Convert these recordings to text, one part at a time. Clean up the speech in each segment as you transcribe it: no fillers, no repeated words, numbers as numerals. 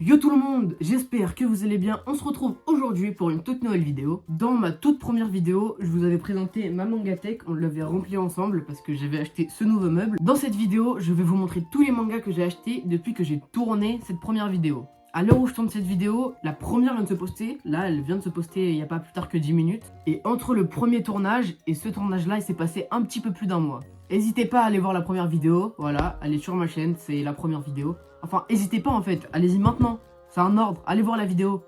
Yo tout le monde, j'espère que vous allez bien. On se retrouve aujourd'hui pour une toute nouvelle vidéo. Dans ma toute première vidéo, je vous avais présenté ma mangatech. On l'avait rempli ensemble parce que j'avais acheté ce nouveau meuble. Dans cette vidéo, je vais vous montrer tous les mangas que j'ai achetés depuis que j'ai tourné cette première vidéo. À l'heure où je tourne cette vidéo, la première vient de se poster. Là, elle vient de se poster il n'y a pas plus tard que 10 minutes. Et entre le premier tournage et ce tournage-là, il s'est passé un petit peu plus d'un mois. N'hésitez pas à aller voir la première vidéo. Voilà, elle est sur ma chaîne, c'est la première vidéo. Enfin, n'hésitez pas en fait, allez-y maintenant. C'est un ordre, allez voir la vidéo.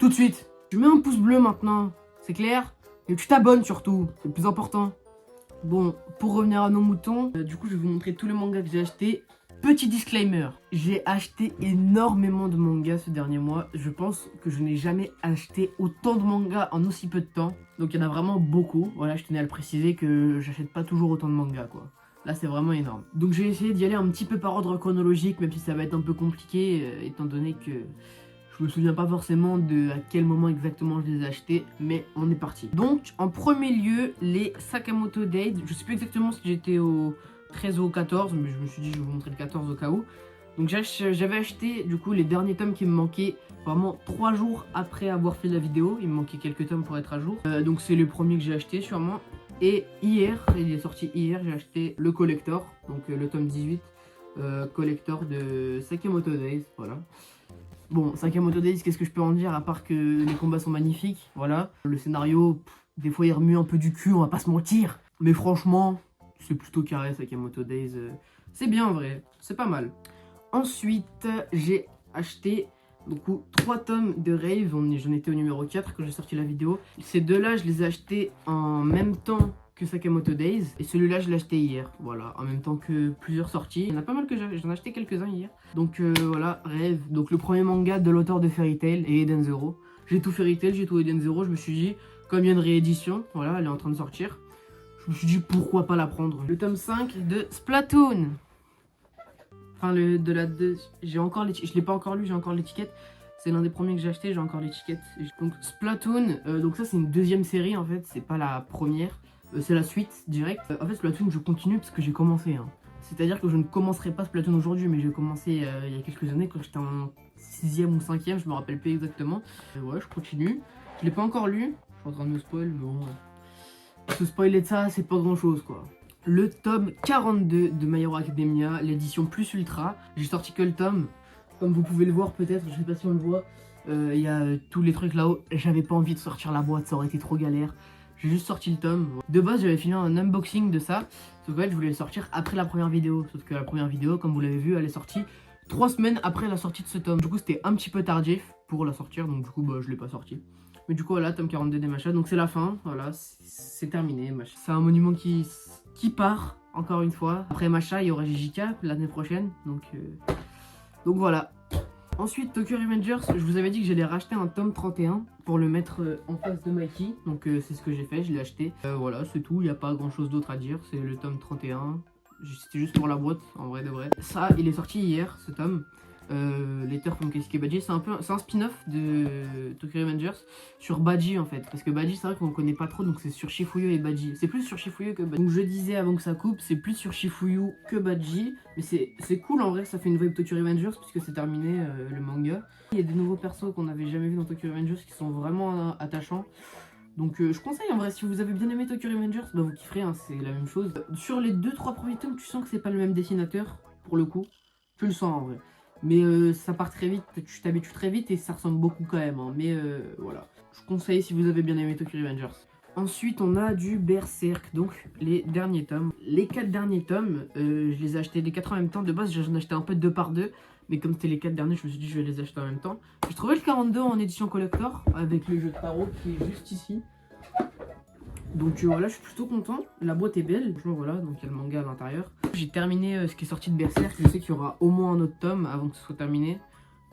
Tout de suite. Tu mets un pouce bleu maintenant, c'est clair? Et tu t'abonnes surtout, c'est le plus important. Bon, pour revenir à nos moutons, du coup je vais vous montrer tous les mangas que j'ai achetés. Petit disclaimer, j'ai acheté énormément de mangas ce dernier mois. Je pense que je n'ai jamais acheté autant de mangas en aussi peu de temps. Donc il y en a vraiment beaucoup. Voilà, je tenais à le préciser que j'achète pas toujours autant de mangas quoi. Là c'est vraiment énorme. Donc j'ai essayé d'y aller un petit peu par ordre chronologique, même si ça va être un peu compliqué, étant donné que je me souviens pas forcément de à quel moment exactement je les ai achetés, mais on est parti. Donc en premier lieu, les Sakamoto Days. Je sais plus exactement si j'étais au 13 ou au 14, mais je me suis dit je vais vous montrer le 14 au cas où. Donc j'avais acheté du coup les derniers tomes qui me manquaient vraiment 3 jours après avoir fait la vidéo. Il me manquait quelques tomes pour être à jour. Donc c'est le premier que j'ai acheté sûrement. Et hier, il est sorti hier, j'ai acheté le collector, donc le tome 18, collector de Sakamoto Days, voilà. Bon, Sakamoto Days, qu'est-ce que je peux en dire à part que les combats sont magnifiques, voilà. Le scénario, des fois il remue un peu du cul, on va pas se mentir. Mais franchement, c'est plutôt carré Sakamoto Days, c'est bien en vrai, c'est pas mal. Ensuite, j'ai acheté donc 3 tomes de Rave, j'en étais au numéro 4 quand j'ai sorti la vidéo. Ces deux-là, je les ai achetés en même temps que Sakamoto Days. Et celui-là, je l'ai acheté hier, voilà, en même temps que plusieurs sorties. Il y en a pas mal que j'en ai acheté quelques-uns hier. Donc voilà, Rave, donc le premier manga de l'auteur de Fairy Tail et Eden Zero. J'ai tout Fairy Tail, j'ai tout Eden Zero, je me suis dit, comme il y a une réédition, voilà, elle est en train de sortir. Je me suis dit, pourquoi pas la prendre. Le tome 5 de Splatoon. Enfin, de la 2, j'ai encore l'étiquette, je l'ai pas encore lu, j'ai encore l'étiquette. C'est l'un des premiers que j'ai acheté, j'ai encore l'étiquette. Donc Splatoon, donc ça c'est une deuxième série en fait, c'est pas la première, c'est la suite directe. En fait Splatoon je continue parce que j'ai commencé. Hein. C'est-à-dire que je ne commencerai pas Splatoon aujourd'hui, mais j'ai commencé il y a quelques années quand j'étais en 6ème ou 5ème, je me rappelle plus exactement. Ouais, je continue. Je l'ai pas encore lu, je suis en train de me spoil, mais bon. Se spoiler de ça, c'est pas grand chose quoi. Le tome 42 de My Hero Academia, l'édition plus ultra. J'ai sorti que le tome, comme vous pouvez le voir peut-être, je sais pas si on le voit. Il y a tous les trucs là-haut. J'avais pas envie de sortir la boîte, ça aurait été trop galère. J'ai juste sorti le tome. De base, j'avais filmé un unboxing de ça. Sauf que je voulais le sortir après la première vidéo. Sauf que la première vidéo, comme vous l'avez vu, elle est sortie 3 semaines après la sortie de ce tome. Du coup, c'était un petit peu tardif pour la sortir. Donc du coup, je l'ai pas sorti. Mais du coup, voilà, tome 42 des machas. Donc c'est la fin, voilà, c'est terminé. C'est un monument qui part, encore une fois. Après Macha, il y aura JJK l'année prochaine. Donc voilà. Ensuite, Tokyo Revengers, je vous avais dit que j'allais racheter un tome 31 pour le mettre en face de Mikey. Donc c'est ce que j'ai fait, je l'ai acheté. Voilà, c'est tout, il n'y a pas grand chose d'autre à dire. C'est le tome 31. C'était juste pour la boîte, en vrai de vrai. Ça, il est sorti hier, ce tome. Letter from Keisuke Badji, c'est un spin-off de Tokyo Revengers sur Badji en fait, parce que Badji c'est vrai qu'on connaît pas trop, donc c'est sur Shifuyu et Badji, c'est plus sur Shifuyu que Badji. Donc je disais avant que ça coupe, c'est plus sur Shifuyu que Badji, mais c'est cool en vrai, ça fait une vibe Tokyo Revengers puisque c'est terminé le manga. Il y a des nouveaux persos qu'on n'avait jamais vu dans Tokyo Revengers qui sont vraiment attachants. Donc je conseille en vrai, si vous avez bien aimé Tokyo Revengers, vous kifferez, hein, c'est la même chose. Sur les 2-3 premiers tomes, tu sens que c'est pas le même dessinateur, pour le coup, tu le sens en vrai. Mais ça part très vite, tu t'habitues très vite et ça ressemble beaucoup quand même. Hein. Mais voilà, je conseille si vous avez bien aimé Tokyo Revengers. Ensuite, on a du Berserk, donc les derniers tomes. Les 4 derniers tomes, je les ai achetés les 4 en même temps. De base, j'en ai acheté un peu 2 par 2. Mais comme c'était les 4 derniers, je me suis dit je vais les acheter en même temps. J'ai trouvé le 42 en édition collector avec le jeu de tarot qui est juste ici. Donc voilà, je suis plutôt content. La boîte est belle. Franchement, voilà, donc il y a le manga à l'intérieur. J'ai terminé ce qui est sorti de Berserk. Je sais qu'il y aura au moins un autre tome avant que ce soit terminé.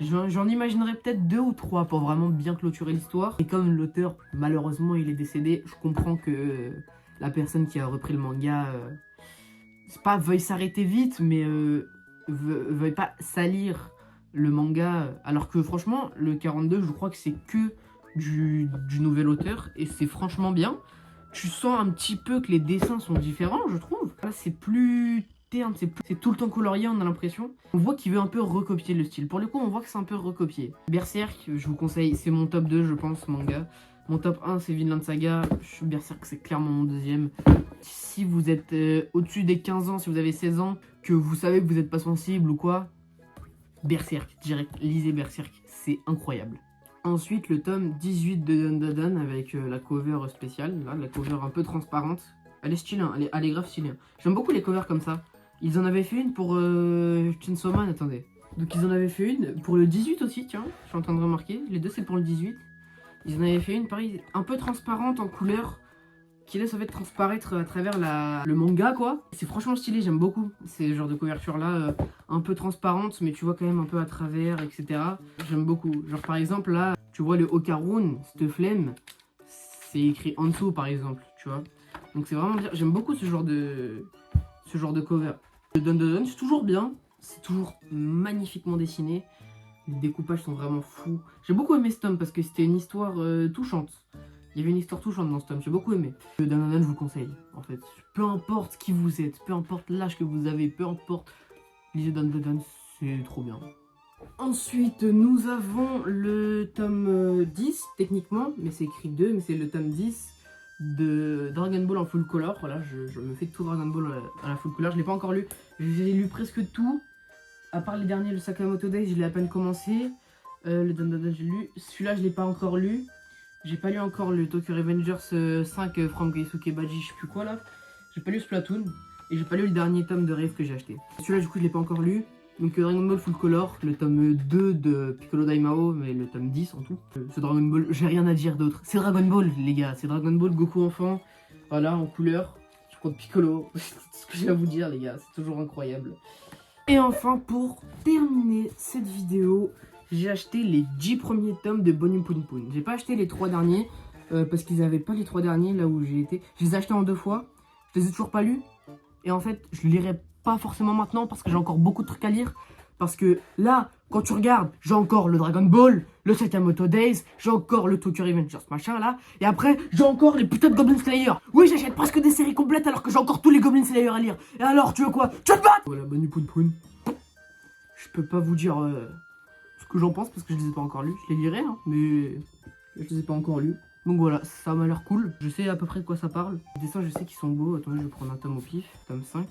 J'en imaginerai peut-être 2 ou 3 pour vraiment bien clôturer l'histoire. Et comme l'auteur, malheureusement, il est décédé, je comprends que la personne qui a repris le manga, c'est pas veuille s'arrêter vite, mais veuille pas salir le manga. Alors que franchement, le 42, je crois que c'est que du nouvel auteur. Et c'est franchement bien. Tu sens un petit peu que les dessins sont différents, je trouve. Là, c'est plus terne, c'est tout le temps colorié, on a l'impression. On voit qu'il veut un peu recopier le style. Pour le coup, on voit que c'est un peu recopié. Berserk, je vous conseille, c'est mon top 2, je pense, manga. Mon top 1, c'est Vinland Saga. Berserk, c'est clairement mon deuxième. Si vous êtes au-dessus des 15 ans, si vous avez 16 ans, que vous savez que vous n'êtes pas sensible ou quoi, Berserk, direct, lisez Berserk, c'est incroyable. Ensuite, le tome 18 de Dandadan avec la cover spéciale, là, la cover un peu transparente. Elle est stylée, hein, elle est grave stylée. J'aime beaucoup les covers comme ça. Ils en avaient fait une pour Chainsaw Man, attendez. Donc ils en avaient fait une pour le 18 aussi, tiens, je suis en train de remarquer. Les deux c'est pour le 18. Ils en avaient fait une, pareil, un peu transparente en couleur, qui laisse en fait transparaître à travers le manga, quoi. C'est franchement stylé, j'aime beaucoup ces genres de couverture là, un peu transparente, mais tu vois quand même un peu à travers, etc. J'aime beaucoup. Genre par exemple là, tu vois le Okarun, cette flemme, c'est écrit en dessous par exemple, tu vois. Donc c'est vraiment bien, j'aime beaucoup ce genre de cover. Le Dandadan, c'est toujours bien, c'est toujours magnifiquement dessiné. Les découpages sont vraiment fous. J'ai beaucoup aimé ce tome parce que c'était une histoire touchante. Il y avait une histoire touchante dans ce tome, j'ai beaucoup aimé. Le Dandadan, je vous conseille, en fait. Peu importe qui vous êtes, peu importe l'âge que vous avez, peu importe, lisez Dandadan, c'est trop bien. Ensuite, nous avons le tome 10, techniquement, mais c'est écrit 2, mais c'est le tome 10 de Dragon Ball en full color. Voilà, je me fais tout Dragon Ball à la full color, je l'ai pas encore lu. J'ai lu presque tout, à part les derniers, le Sakamoto Days, je l'ai à peine commencé. Le Dandadan, j'ai lu. Celui-là, je l'ai pas encore lu. J'ai pas lu encore le Tokyo Revengers 5 From Keisuke Baji, je sais plus quoi là. J'ai pas lu Splatoon. Et j'ai pas lu le dernier tome de Rave que j'ai acheté. Celui-là, du coup, je l'ai pas encore lu. Donc Dragon Ball Full Color, le tome 2 de Piccolo Daimao, mais le tome 10 en tout. Ce Dragon Ball, j'ai rien à dire d'autre. C'est Dragon Ball, les gars. C'est Dragon Ball Goku enfant. Voilà, en couleur. Je compte Piccolo. C'est ce que j'ai à vous dire, les gars. C'est toujours incroyable. Et enfin, pour terminer cette vidéo, j'ai acheté les 10 premiers tomes de Boni Poon Poon. J'ai pas acheté les 3 derniers, parce qu'ils avaient pas les 3 derniers là où j'ai été. Je les ai achetés en 2 fois, je les ai toujours pas lus. Et en fait, je les lirai pas forcément maintenant parce que j'ai encore beaucoup de trucs à lire. Parce que là, quand tu regardes, j'ai encore le Dragon Ball, le Sakamoto Days, j'ai encore le Tokyo Revengers machin là. Et après, j'ai encore les putains de Goblin Slayer. Oui, j'achète presque des séries complètes alors que j'ai encore tous les Goblin Slayer à lire. Et alors, tu veux quoi? Tu veux te battre? Voilà, Boni Poon Poon. Je peux pas vous dire ce que j'en pense parce que je les ai pas encore lus. Je les lirai, hein, mais je les ai pas encore lus. Donc voilà, ça m'a l'air cool. Je sais à peu près de quoi ça parle. Les dessins, je sais qu'ils sont beaux. Attendez, je vais prendre un tome au pif. Tome 5.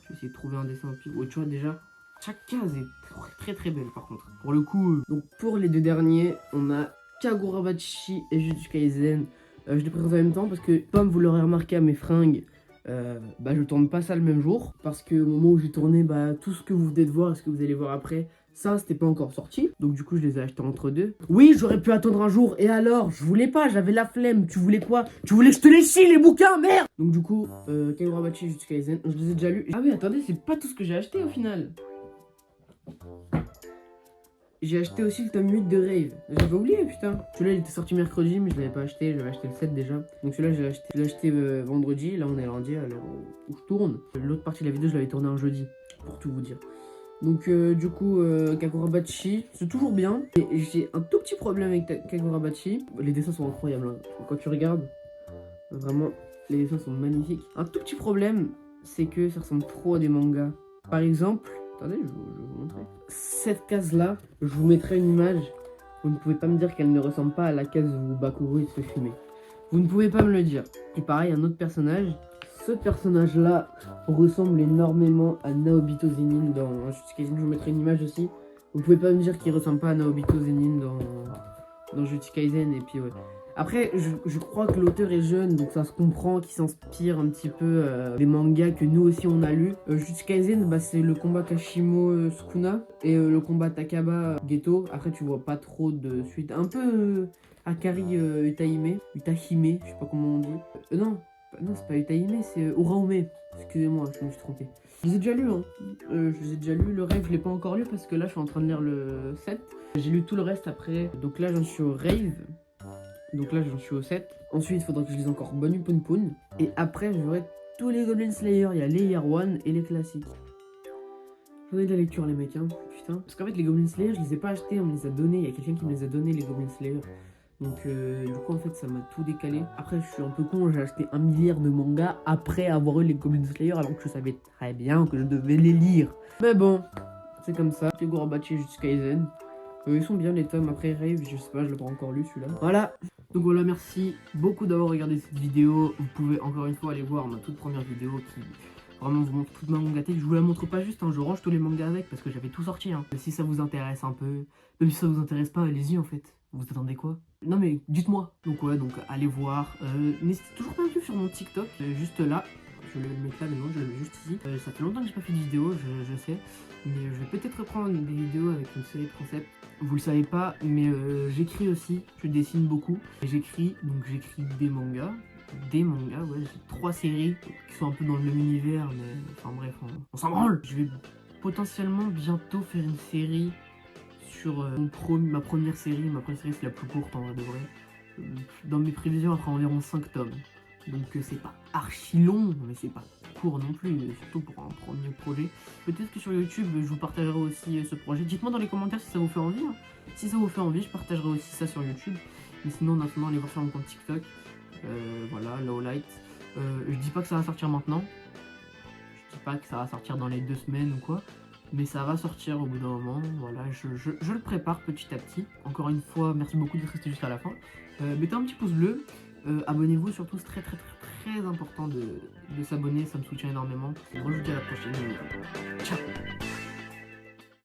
Je vais essayer de trouver un dessin au pif. Ouais, tu vois déjà, chaque case est très très belle par contre. Pour le coup, donc pour les deux derniers, on a Kagurabachi et Jujutsu Kaisen. Je les présente en même temps parce que, comme vous l'aurez remarqué à mes fringues, je tourne pas ça le même jour. Parce que au moment où j'ai tourné, tout ce que vous venez de voir et ce que vous allez voir après, ça c'était pas encore sorti. Donc du coup je les ai achetés entre deux. Oui, j'aurais pu attendre un jour. Et alors, je voulais pas, j'avais la flemme. Tu voulais quoi? Tu voulais que je te les chie les bouquins, merde! Donc du coup, Kagurabachi et Jujutsu Kaisen, je les ai déjà lus. Ah oui, attendez, c'est pas tout ce que j'ai acheté au final. J'ai acheté aussi le tome 8 de Rave. J'avais oublié, putain. Celui-là, il était sorti mercredi, mais je l'avais pas acheté. J'avais acheté le 7 déjà. Donc celui-là, je l'ai acheté vendredi. Là, on est lundi à l'heure où je tourne. L'autre partie de la vidéo, je l'avais tourné un jeudi, pour tout vous dire. Donc du coup, Kagurabachi, c'est toujours bien. Et j'ai un tout petit problème avec Kagurabachi. Les dessins sont incroyables. Hein. Quand tu regardes, vraiment, les dessins sont magnifiques. Un tout petit problème, c'est que ça ressemble trop à des mangas. Par exemple... Attendez, je vais vous montrer. Cette case-là, je vous mettrai une image. Vous ne pouvez pas me dire qu'elle ne ressemble pas à la case où Bakuro il se fait fumer. Vous ne pouvez pas me le dire. Et pareil, un autre personnage. Ce personnage-là ressemble énormément à Naobito Zenin dans Jujutsu Kaisen. Je vous mettrai une image aussi. Vous ne pouvez pas me dire qu'il ressemble pas à Naobito Zenin dans Jujutsu Kaisen. Et puis ouais. Après, je crois que l'auteur est jeune, donc ça se comprend qu'il s'inspire un petit peu des mangas que nous aussi on a lus. Jujutsu Kaisen, c'est le combat Kashimo Sukuna et le combat Takaba Geto. Après, tu vois pas trop de suite. Un peu Akari Utahime, je sais pas comment on dit. Non, c'est pas Utahime, c'est Uraume. Excusez-moi, je me suis trompé. Je les ai déjà lus, hein. Je les ai déjà lus. Le Rave, je l'ai pas encore lu parce que là, je suis en train de lire le 7. J'ai lu tout le reste après. Donc là, j'en suis au Rave. Donc là, j'en suis au 7. Ensuite, il faudra que je lise encore Boni Poon Poon. Et après, j'aurai tous les Goblin Slayer. Il y a les Year One et les classiques. J'en ai de la lecture, les mecs, hein. Putain. Parce qu'en fait, les Goblin Slayer, je les ai pas achetés. On me les a donnés. Il y a quelqu'un qui me les a donnés, les Goblin Slayer. Donc du coup en fait ça m'a tout décalé. Après je suis un peu con, j'ai acheté 1 milliard de mangas après avoir eu les Goblin Slayer alors que je savais très bien que je devais les lire. Mais bon, c'est comme ça. Tegurabachi jusqu'à Eisen. Ils sont bien les tomes. Après Rave, je sais pas, je l'ai pas encore lu celui-là. Voilà. Donc voilà, merci beaucoup d'avoir regardé cette vidéo. Vous pouvez encore une fois aller voir ma toute première vidéo qui vraiment vous montre toute ma mangatech. Je vous la montre pas juste, hein, je range tous les mangas avec parce que j'avais tout sorti. Hein. Si ça vous intéresse un peu, même si ça vous intéresse pas, allez-y en fait. Vous attendez quoi? Non mais dites-moi. Donc ouais, donc allez voir. N'hésitez toujours pas à me suivre sur mon TikTok, juste là. Je vais le mettre là maintenant, je le mets juste ici. Ça fait longtemps que j'ai pas fait de vidéo, je sais. Mais je vais peut-être reprendre des vidéos avec une série de concepts. Vous le savez pas, mais j'écris aussi, je dessine beaucoup. J'écris des mangas. Ouais, j'ai 3 séries qui sont un peu dans le même univers, mais enfin bref, on s'en branle. Je vais potentiellement bientôt faire une série sur ma première série. Ma première série c'est la plus courte en vrai de vrai. Dans mes prévisions, elle fera environ 5 tomes. Donc c'est pas archi long, mais c'est pas court non plus, surtout pour un premier projet. Peut-être que sur YouTube, je vous partagerai aussi ce projet. Dites-moi dans les commentaires si ça vous fait envie. Hein. Si ça vous fait envie, je partagerai aussi ça sur YouTube. Mais sinon, en attendant, allez voir sur mon compte TikTok. Voilà, Lowlight. Je dis pas que ça va sortir maintenant. Je dis pas que ça va sortir dans les 2 semaines ou quoi. Mais ça va sortir au bout d'un moment. Voilà, je le prépare petit à petit. Encore une fois, merci beaucoup d'être resté jusqu'à la fin. Mettez un petit pouce bleu. Abonnez-vous surtout, c'est très important de s'abonner, ça me soutient énormément. Moi je vous dis à la prochaine. Ciao.